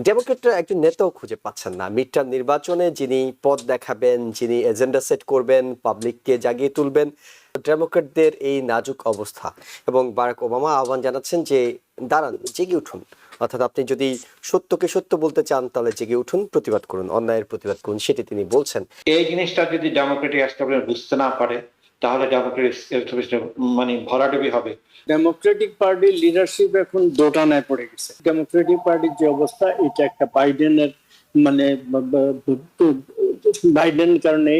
ডেমোক্রেটরা একজন নেতাও খুঁজে পাচ্ছেন না। মিড টার্ম নির্বাচনে যিনি পথ দেখাবেন, যিনি এজেন্ডা সেট করবেন, পাবলিককে জাগিয়ে তুলবেন, ডেমোক্রেটদের এই নাজুক অবস্থা। এবং বারাক ওবামা আহ্বান জানাচ্ছেন যে দাঁড়ান, জেগে উঠুন। অর্থাৎ আপনি যদি সত্যকে সত্য বলতে চান তাহলে জেগে উঠুন, প্রতিবাদ করুন, অন্যায়ের প্রতিবাদ করুন, সেটি তিনি বলছেন। এই জিনিসটা যদি ডেমোক্রেটিক এস্টাবলিশমেন্ট বুঝতে না পারে তাহলে ডেমোক্রেটিক এস্টাবলিশমেন্ট ভরাডুবি হবে। ডেমোক্রেটিক পার্টির লিডারশিপ এখন দোটানায় পড়ে গেছে। ডেমোক্রেটিক পার্টির যে অবস্থা, এটা একটা বাইডেনের মানে বাইডেন কারণে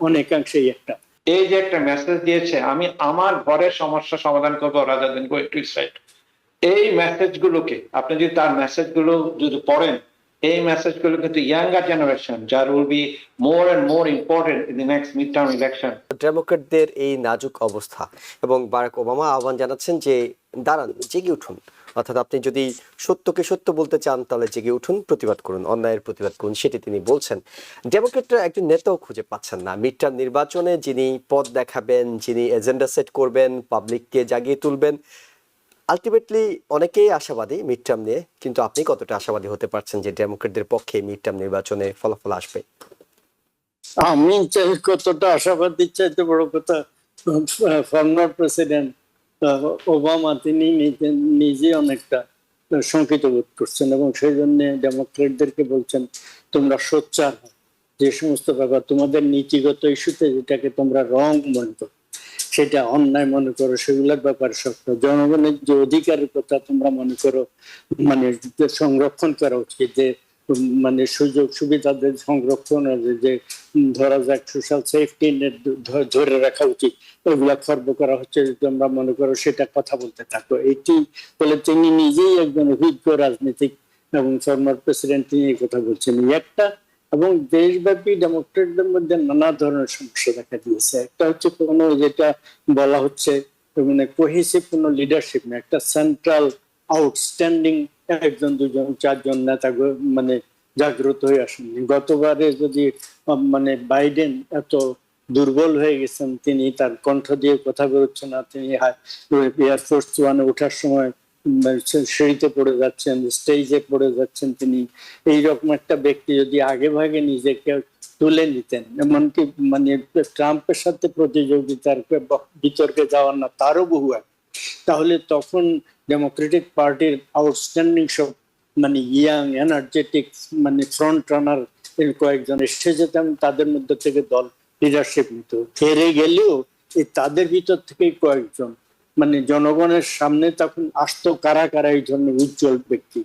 অনেকাংশেই একটা এই যে একটা মেসেজ দিয়েছে, আমি আমার ঘরের সমস্যা সমাধান করবো rather than going to Israel, এই মেসেজগুলোকে আপনি যদি তার মেসেজগুলো যদি পড়েন, এই মেসেজগুলো কিন্তু ইয়াঙ্গার জেনারেশন যার will be more and more important in the next mid term election. ডেমোক্রেটদের এই নাজুক অবস্থা। এবং বারাক ওবামা আহ্বান জানাচ্ছেন যে দাঁড়ান, জেগে উঠুন। অর্থাৎ আপনি যদি সত্যকে সত্য বলতে চান তাহলে জেগে উঠুন, প্রতিবাদ করুন, অন্যায়ের প্রতিবাদ করুন, সেটি তিনি বলছেন। ডেমোক্রেটরা একজন নেতাও খুঁজে পাচ্ছেন না। মিড টার্ম নির্বাচনে যিনি পথ দেখাবেন, যিনি এজেন্ডা সেট করবেন, পাবলিককে জাগিয়ে তুলবেন, আলটিমেটলি অনেকেই আশাবাদী মিড টার্ম নিয়ে। কিন্তু আপনি কতটা আশাবাদী হতে পারছেন যে ডেমোক্রেটদের পক্ষে মিড টার্ম নির্বাচনে ফলাফল আসবে? আমি চাই কতটা আশাবাদী, চাইতে বড় কথা ফর্মার প্রেসিডেন্ট ওবামা তিনি নিজে অনেকটা শঙ্কিত বোধ করছেন এবং সেই জন্য ডেমোক্রেটদেরকে বলছেন তোমরা সোচ্চার হও, যে সমস্ত ব্যাপার তোমাদের নীতিগত ইস্যুতে যেটাকে তোমরা রং মনে করো, সেটা অন্যায় মনে করো, সেগুলোর ব্যাপারে সত্য, জনগণের যে অধিকারের কথা তোমরা মনে করো মানে সংরক্ষণ করা উচিত, যে মানে সুযোগ সুবিধাদের সংরক্ষণ, যে ধরা যাক সোশ্যাল সেফটি নেট ধরে রাখা উচিত, ওইগুলা খর্ব করা হচ্ছে, যদি তোমরা মনে করো সেটা কথা বলতে থাকো। এটি বলে তিনি নিজেই একজন অভিজ্ঞ রাজনীতিক এবং ফর্মার প্রেসিডেন্ট, তিনি এই কথা বলছেন। একটা এবং দেশব্যাপী ডেমোক্রেটদের মধ্যে নানা ধরনের সমস্যা দেখা দিয়েছে। একটা হচ্ছে কোনো যেটা বলা হচ্ছে মানে কোহেসিভ কোনো লিডারশিপ না, একটা সেন্ট্রাল আউটস্ট্যান্ডিং একজন দুজন চারজন নেতা মানে জাগ্রত হয়ে আসেননি। গতবারে যদি মানে বাইডেন এত দুর্বল হয়ে গেছেন, তিনি তার কণ্ঠ দিয়ে কথা বেরোচ্ছে না, তিনি এয়ারফোর্স ওয়ানে ওঠার সময় সিঁড়িতে পড়ে যাচ্ছেন, স্টেজে পড়ে যাচ্ছেন, তিনি এইরকম একটা ব্যক্তি যদি আগে ভাগে নিজেকে তুলে নিতেন, এমনকি মানে ট্রাম্পের সাথে প্রতিযোগিতার বিতর্কে যাওয়ার না তারও বহু আগে, তাহলে তখন ডেমোক্রেটিক পার্টির আউটস্ট্যান্ডিং সব মানে ইয়াং এনার্জেটিক মানে ফ্রন্ট রানার কয়েকজন এসে যেতাম, তাদের মধ্যে থেকে দল লিডারশিপ নিত। হেরে গেলেও তাদের ভিতর থেকেই কয়েকজন মানে জনগণের সামনে তখন আসতো কারা কারা এই ধরনের উজ্জ্বল ব্যক্তি,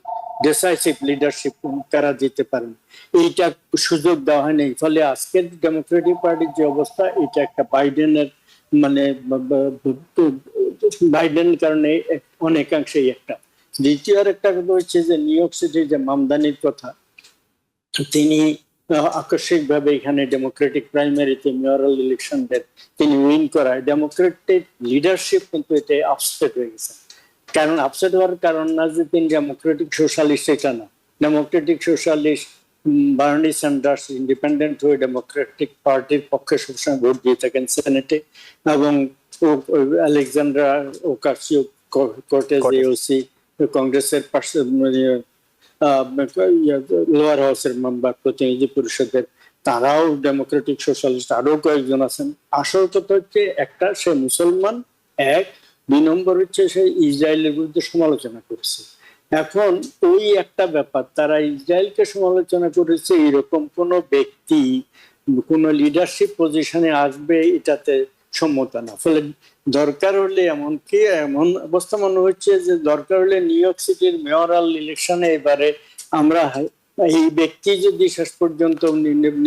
ডিসাইসিভ লিডারশিপ কারা দিতে পারেন, এইটা সুযোগ দেওয়া হয়নি। ফলে আজকের ডেমোক্রেটিক পার্টির যে অবস্থা, এটা একটা বাইডেনের মানে বাইডেন কারণে অনেকাংশেই একটা। দ্বিতীয় আর একটা কথা হচ্ছে যে নিউ ইয়র্ক সিটির যে মামদানির কথা, তিনি আকস্মিক ভাবে এখানে ডেমোক্রেটিক প্রাইমারিতে মেয়রাল ইলেকশনদের তিনি উইন করায় ডেমোক্রেটিক লিডারশিপ কিন্তু এতে আপসেট হয়ে গেছে। কারণ আপসেট হওয়ার কারণ না যে তিনি ডেমোক্রেটিক সোশ্যালিস্ট, এটা না। Democratic socialist Bernie Sanders independent হয়ে ডেমোক্রেটিক পার্টির পক্ষে সবসময় ভোট দিয়ে থাকেন সেনেটে, এবং আলেকজান্ড্রা ওকাসিও কর্টেজ এওসি কংগ্রেসের পাশে লোয়ার হাউসের মেম্বার প্রতিনিধি পরিষদের, তারাও ডেমোক্রেটিক সোশ্যালিস্ট, আরো কয়েকজন আছেন। আসল কথা হচ্ছে একটা, সে মুসলমান, এক, দুই নম্বর হচ্ছে সে ইসরায়েলের বিরুদ্ধে সমালোচনা করেছে। এখন ওই একটা ব্যাপার, তারা ইসরায়েলকে সমালোচনা করেছে, এরকম কোন ব্যক্তি কোন লিডারশিপ পজিশনে আসবে এটাতে সম্মত না। ফলে দরকার হলে, এমনকি এমন অবস্থা মনে হচ্ছে যে দরকার হলে নিউ ইয়র্ক সিটির মেয়রাল ইলেকশনে এবারে আমরা এই ব্যক্তি যদি শেষ পর্যন্ত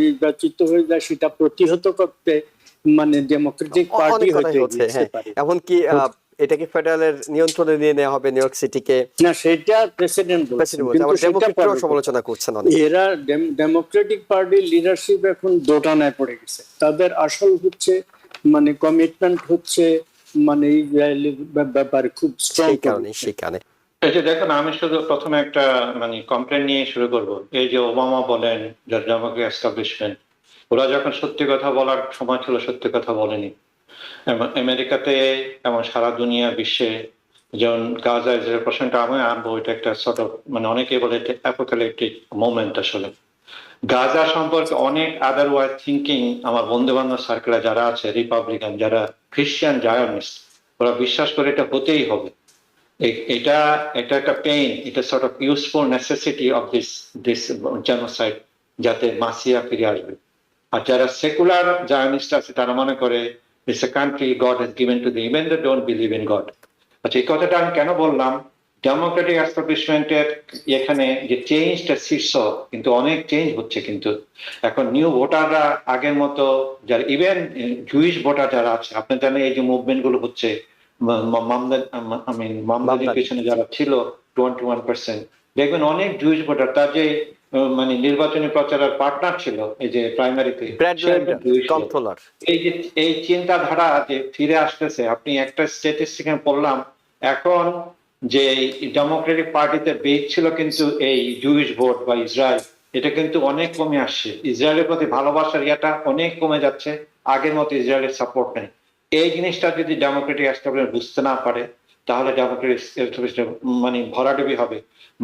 নির্বাচিত হয়ে যায়, সেটা প্রতিহত করতে মানে ডেমোক্রেটিক পার্টি হয়তো এগিয়ে পারে। এমনকি এটাকে ফেডারেলের নিয়ন্ত্রণে নিয়ে নেওয়া হবে নিউ ইয়র্ক সিটিকে, না সেটা প্রেসিডেন্ট বলছেন, কিন্তু সেটা সমালোচনা করছেন। এরা ডেমোক্রেটিক পার্টির লিডারশিপ এখন দোটানায় পড়ে গেছে। তাদের আসল হচ্ছে মানে কমিটমেন্ট হচ্ছে মানে ইসরায়েলের ব্যাপারে খুব স্ট্রং। সেখানে এই যে দেখুন, আমি শুধু প্রথমে একটা মানে কমপ্লেন নিয়ে শুরু করব। এই যে ওবামা বলেন ডেমোক্রেটিক এস্টাবলিশমেন্ট, ওরা যখন সত্যি কথা বলার সময় ছিল সত্যি কথা বলেনি। আমেরিকাতে এবং সারা দুনিয়া বিশ্বে যেমন গাজা ইসরায়েল প্রশ্নটা আমি আনবো, এটা একটা সর্ট অফ মানে অনেকে বলে অ্যাপোক্যালিপটিক মোমেন্ট। আসলে গাজা সম্পর্কে অনেক আদারওয়াইজ থিঙ্কিং আমার বন্ধু বান্ধব সার্কেলে যারা আছে, রিপাবলিকান, যারা খ্রিস্টান জায়নিস্ট, ওরা বিশ্বাস করে এটা হতেই হবে। এটা এটা একটা পেইন, এটা sort of useful necessity of this genocide, যাতে মাসিয়া ফিরে আসবে। আর যারা সেকুলার জায়নিস্ট আছে তারা মনে করে this a country God has given to the even they don't believe in God. আচ্ছা, এই কথাটা আমি কেন বললাম? ডেমোক্রেটিক এস্টাবলিশমেন্টের এখানে যে চেঞ্জটা শীর্ষ, কিন্তু অনেক চেঞ্জ হচ্ছে। কিন্তু এখন নিউ ভোটাররা আগের মতো, যারা ইভেন জুইশ ভোটার যারা আছে, আপনি জানেন এই যে মুভমেন্ট গুলো হচ্ছে, মামদানির পেছনে যারা ছিল 21%, দেখবেন অনেক জুইশ ভোটার, তার যে মানে নির্বাচনী প্রচারের পার্টনার ছিল এই যে প্রাইমারিতে, কন্ট্রোলার, এই যে এই চিন্তাধারা যে ফিরে আসতেছে। আপনি একটা স্ট্যাটিস্টিক পড়লাম, এখন যে ডেমোক্রেটিক পার্টিতে বেস ছিল কিন্তু এই জুইশ ভোট বা ইসরায়েল, এটা কিন্তু অনেক কমে আসছে। ইসরায়েলের প্রতি ভালোবাসার ইয়াটা অনেক কমে যাচ্ছে, আগের মতো ইসরায়েলের সাপোর্ট নেই। এই জিনিসটা যদি ডেমোক্রেটিক এস্টাবলিশমেন্ট বুঝতে না পারে, তাহলে ডেমোক্রেটিক এস্টাবলিশমেন্ট মানে ভরাডুবি হবে।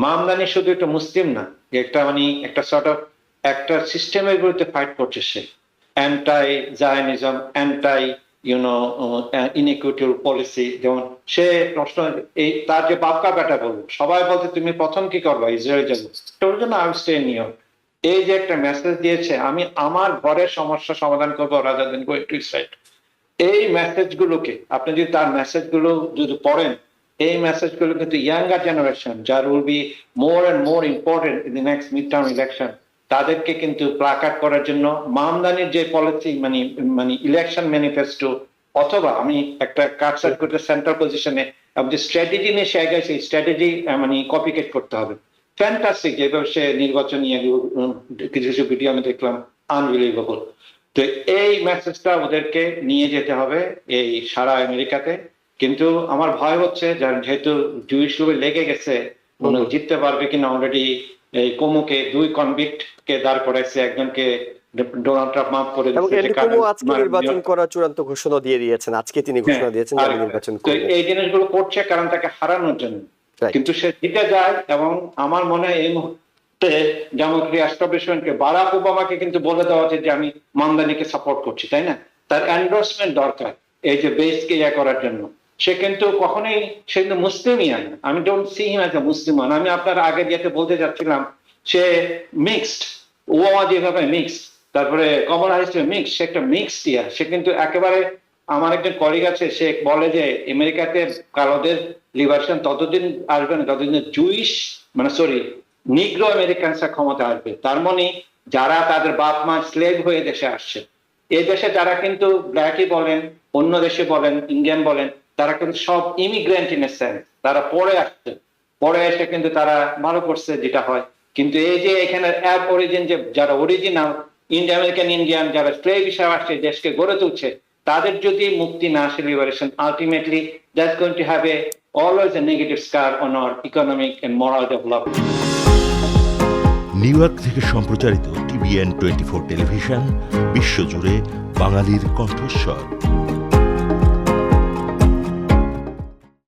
মামদানি শুধু একটা মুসলিম না, একটা মানে একটা সর্ট অফ একটা সিস্টেমের বিরুদ্ধে ফাইট করছে সে, অ্যান্টাই জায়নিজম, অ্যান্টাই ইনইকুইটি পলিসি। যেমন সে প্রশ্ন, এই তার যে বাপকা বেটা বলবো, সবাই বলতে তুমি প্রথম কি করবা, ইসরায়েল যাবো, তোর জন্য I stay in new York. এই যে একটা মেসেজ দিয়েছে, আমি আমার ঘরের সমস্যা সমাধান করবো rather than going to Israel. এই মেসেজ গুলোকে আপনি যদি তার মেসেজ গুলো যদি পড়েন, এই মেসেজ গুলো কিন্তু ইয়াঙ্গার জেনারেশন, যার will be more and more important in the next mid term election, তাদেরকে কিন্তু প্লাকার্ড করার জন্য মামদানির যে পলিসি মানে মানে ইলেকশন ম্যানিফেস্টো, অথবা আমি একটা কাটসাট করতে সেন্ট্রাল পজিশনে যে স্ট্র্যাটেজি নিয়ে সে আগে, সেই স্ট্র্যাটেজি মানে কপিকেট করতে হবে। ফ্যান্টাস্টিক যেভাবে সে নির্বাচনী কিছু কিছু ভিডিও আমি দেখলাম, আনবিলিভেবল। তো এই মেসেজটা ওদেরকে নিয়ে যেতে হবে এই সারা আমেরিকাতে। কিন্তু আমার ভয় হচ্ছে, যেহেতু জুইশ লোভে লেগে গেছে, জিততে পারবে কিনা। অলরেডি এই কোমোকে 2 কনভিক্ট কে দাঁড় করাইছে, একজনকে ডোনাল্ড ট্রাম্প মাফ করে দিয়েছে। আজকে নির্বাচন করার চূড়ান্ত ঘোষণা দিয়ে দিয়েছেন, আজকে তিনি ঘোষণা দিয়েছেন যে নির্বাচন করবেন। এই জিনিসগুলো করছে কারণ তাকে হারানোর জন্য, কিন্তু সে জিতে যায়। এবং আমার মনে হয় এই মুহূর্তে ডেমোক্রেটিক এস্টাবলিশমেন্টকে, বারাক ওবামাকে কিন্তু বলে দেওয়া উচিত যে আমি মামদানিকে সাপোর্ট করছি, তাই না? তার এন্ডোর্সমেন্ট দরকার এই যে বেসকে ইয়া করার জন্য। সে কিন্তু কখনোই, সে কিন্তু মুসলিমই না। আমি don't see him as a Mussulman. আমি আপনার আগে যেতে বলতে যাচ্ছিলাম, সে মিক্সড, ওবামা যেভাবে মিক্সড, তারপরে কমলা হ্যারিস মিক্স, সে একটা মিক্সড ইয়া। সে কিন্তু একেবারে, আমার একজন কলিগ আছে, সে বলে যে আমেরিকাতে কালোদের লিবারেশন ততদিন আসবে না যতদিন জুইশ মানে নিগ্রো আমেরিকানসরা ক্ষমতা আসবে। তার মানে যারা তাদের বাপ মা স্লেভ হয়ে দেশে আসছে, এই দেশে যারা কিন্তু ব্ল্যাকই বলেন, অন্য দেশে বলেন, ইন্ডিয়ান বলেন, তারা কিন্তু সব ইমিগ্রেন্ট ইন এ সেন্স, তারা পরে আসছে, পরে এসে কিন্তু তারা ভালো করছে যেটা হয়। কিন্তু এই যে এখানে অ্যাপ অরিজিন, যে যারা অরিজিনাল ইন্ডিয়া আমেরিকান ইন্ডিয়ান, যারা স্লেভ হিসাবে আসছে দেশকে গড়ে তুলছে, তাদের যদি মুক্তি না আসে, liberation, ultimately that's going to have always a negative scar on our economic and moral development. New York থেকে সম্প্রচারিত TVN 24 টেলিভিশন, বিশ্বজুড়ে বাঙালির কণ্ঠস্বর।